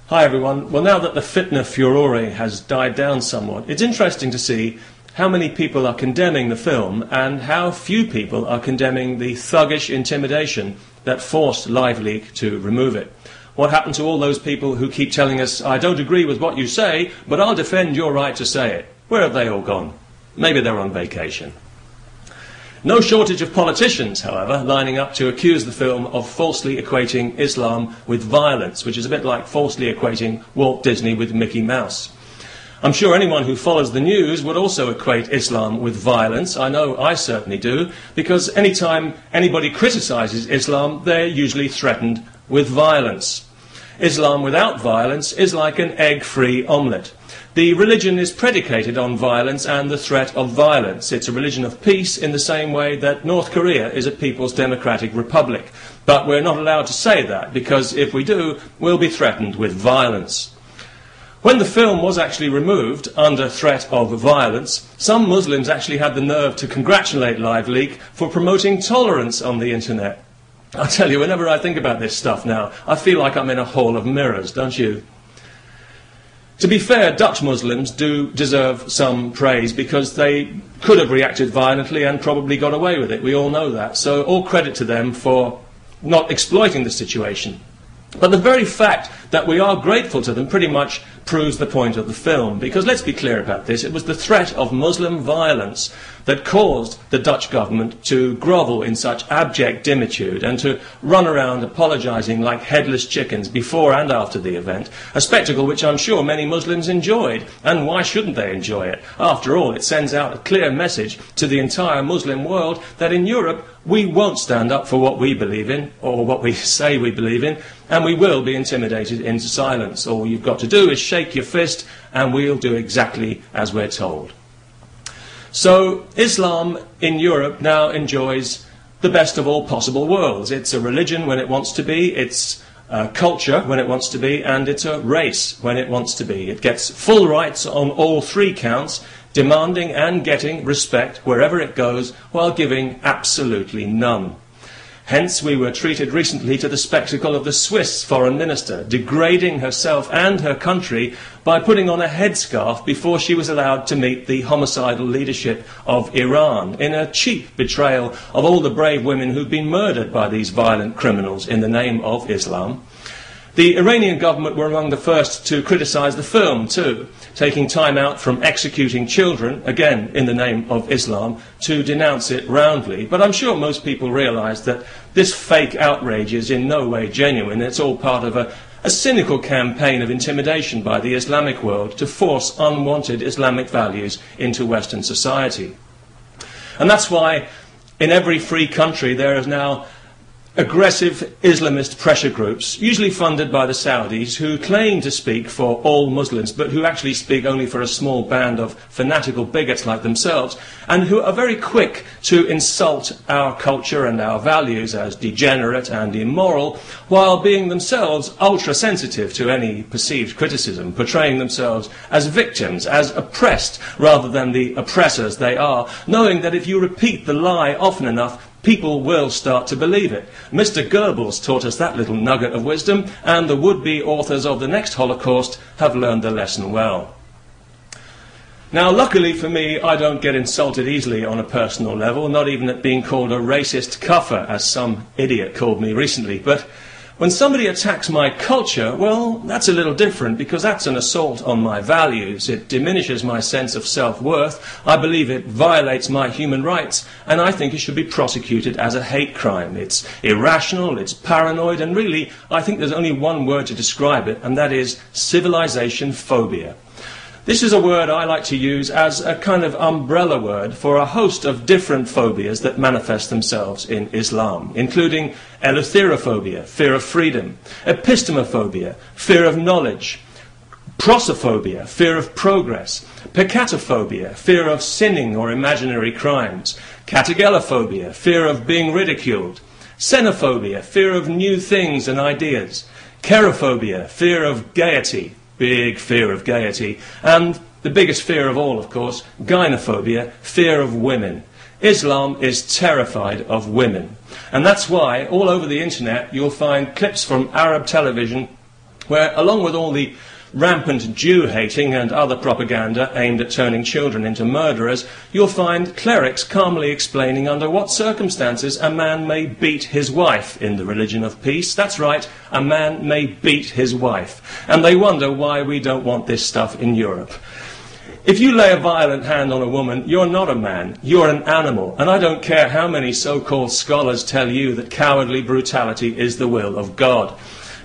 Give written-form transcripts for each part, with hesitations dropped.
Hi everyone. Well, now that the Fitna furore has died down somewhat, it's interesting to see how many people are condemning the film and how few people are condemning the thuggish intimidation that forced LiveLeak to remove it. What happened to all those people who keep telling us, I don't agree with what you say, but I'll defend your right to say it? Where have they all gone? Maybe they're on vacation. No shortage of politicians, however, lining up to accuse the film of falsely equating Islam with violence, which is a bit like falsely equating Walt Disney with Mickey Mouse. I'm sure anyone who follows the news would also equate Islam with violence. I know I certainly do, because anytime anybody criticises Islam, they're usually threatened with violence. Islam without violence is like an egg-free omelette. The religion is predicated on violence and the threat of violence. It's a religion of peace in the same way that North Korea is a People's Democratic Republic. But we're not allowed to say that, because if we do, we'll be threatened with violence. When the film was actually removed under threat of violence, some Muslims actually had the nerve to congratulate LiveLeak for promoting tolerance on the internet. I tell you, whenever I think about this stuff now, I feel like I'm in a hall of mirrors, don't you? To be fair, Dutch Muslims do deserve some praise because they could have reacted violently and probably got away with it. We all know that. So all credit to them for not exploiting the situation. But the very fact that we are grateful to them pretty much proves the point of the film. Because let's be clear about this, it was the threat of Muslim violence that caused the Dutch government to grovel in such abject dimitude and to run around apologising like headless chickens before and after the event, a spectacle which I'm sure many Muslims enjoyed. And why shouldn't they enjoy it? After all, it sends out a clear message to the entire Muslim world that in Europe we won't stand up for what we believe in, or what we say we believe in, and we will be intimidated into silence. All you've got to do is shake your fist and we'll do exactly as we're told. So Islam in Europe now enjoys the best of all possible worlds. It's a religion when it wants to be, it's a culture when it wants to be, and it's a race when it wants to be. It gets full rights on all three counts, demanding and getting respect wherever it goes, while giving absolutely none. Hence, we were treated recently to the spectacle of the Swiss foreign minister degrading herself and her country by putting on a headscarf before she was allowed to meet the homicidal leadership of Iran, in a cheap betrayal of all the brave women who've been murdered by these violent criminals in the name of Islam. The Iranian government were among the first to criticise the film too, taking time out from executing children, again in the name of Islam, to denounce it roundly. But I'm sure most people realise that this fake outrage is in no way genuine. It's all part of a cynical campaign of intimidation by the Islamic world to force unwanted Islamic values into Western society. And that's why in every free country there is now aggressive Islamist pressure groups, usually funded by the Saudis, who claim to speak for all Muslims, but who actually speak only for a small band of fanatical bigots like themselves, and who are very quick to insult our culture and our values as degenerate and immoral, while being themselves ultra-sensitive to any perceived criticism, portraying themselves as victims, as oppressed, rather than the oppressors they are, knowing that if you repeat the lie often enough, people will start to believe it. Mr. Goebbels taught us that little nugget of wisdom, and the would-be authors of the next Holocaust have learned the lesson well. Now, luckily for me, I don't get insulted easily on a personal level, not even at being called a racist cuffer, as some idiot called me recently. But when somebody attacks my culture, well, that's a little different, because that's an assault on my values. It diminishes my sense of self-worth. I believe it violates my human rights, and I think it should be prosecuted as a hate crime. It's irrational, it's paranoid, and really, I think there's only one word to describe it, and that is civilization phobia. This is a word I like to use as a kind of umbrella word for a host of different phobias that manifest themselves in Islam, including eleutherophobia, fear of freedom, epistemophobia, fear of knowledge, prosophobia, fear of progress, peccatophobia, fear of sinning or imaginary crimes, categolephobia, fear of being ridiculed, xenophobia, fear of new things and ideas, kerophobia, fear of gaiety, big fear of gaiety, and the biggest fear of all, of course, gynophobia, fear of women. Islam is terrified of women. And that's why all over the internet you'll find clips from Arab television where, along with all the rampant Jew-hating and other propaganda aimed at turning children into murderers, you'll find clerics calmly explaining under what circumstances a man may beat his wife in the religion of peace. That's right, a man may beat his wife. And they wonder why we don't want this stuff in Europe. If you lay a violent hand on a woman, you're not a man, you're an animal. And I don't care how many so-called scholars tell you that cowardly brutality is the will of God.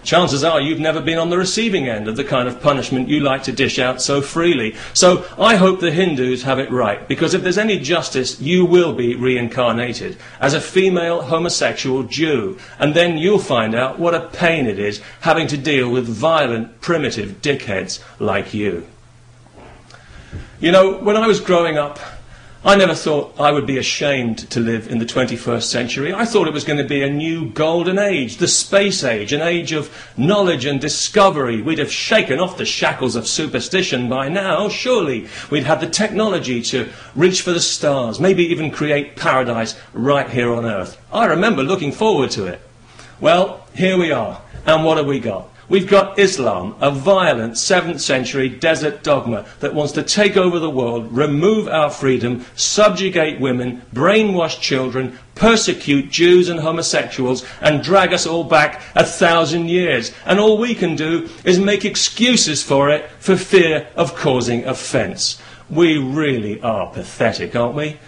Chances are you've never been on the receiving end of the kind of punishment you like to dish out so freely. So I hope the Hindus have it right, because if there's any justice, you will be reincarnated as a female homosexual Jew. And then you'll find out what a pain it is having to deal with violent, primitive dickheads like you. You know, when I was growing up, I never thought I would be ashamed to live in the 21st century. I thought it was going to be a new golden age, the space age, an age of knowledge and discovery. We'd have shaken off the shackles of superstition by now, surely. We'd had the technology to reach for the stars, maybe even create paradise right here on Earth. I remember looking forward to it. Well, here we are. And what have we got? We've got Islam, a violent 7th century desert dogma that wants to take over the world, remove our freedom, subjugate women, brainwash children, persecute Jews and homosexuals, and drag us all back 1,000 years. And all we can do is make excuses for it for fear of causing offence. We really are pathetic, aren't we?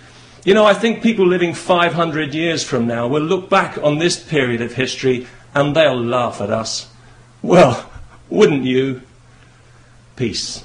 You know, I think people living 500 years from now will look back on this period of history and they'll laugh at us. Well, wouldn't you? Peace.